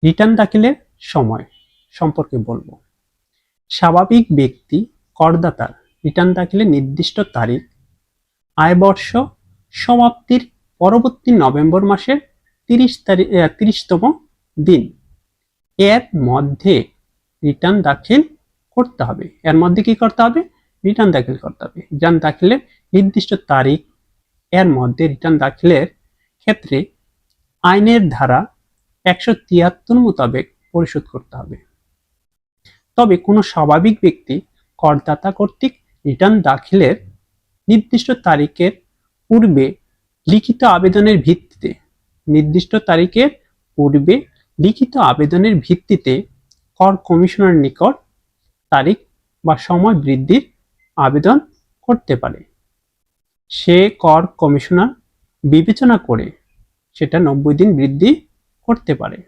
Return দাখিলের সময় সম্পর্কে বলবো। স্বাভাবিক ব্যক্তি করদাতার রিটার্ন দাখিলের নির্দিষ্ট তারিখ আয়বর্ষ সমাপ্তির পরবর্তী নভেম্বর মাসের 30তম দিন এর মধ্যে রিটার্ন দাখিল করতে হবে। এর মধ্যে কি করতে হবে? রিটার্ন দাখিল করতে হবে। রিটার্ন দাখিলের নির্দিষ্ট তারিখ এর মধ্যে রিটার্ন দাখিলের ক্ষেত্রে আইনের ধারা 173 মোতাবেক পরিশোধ করতে হবে। তবে কোনো স্বাভাবিক ব্যক্তি করদাতা কর্তৃক রিটার্ন দাখিলের নির্দিষ্ট তারিখের পূর্বে লিখিত আবেদনের ভিত্তিতে কর কমিশনারের নিকট তারিখ বা সময় বৃদ্ধির আবেদন করতে পারে। সে কর কমিশনার বিবেচনা করে সেটা 90 দিন বৃদ্ধি করতে পারে।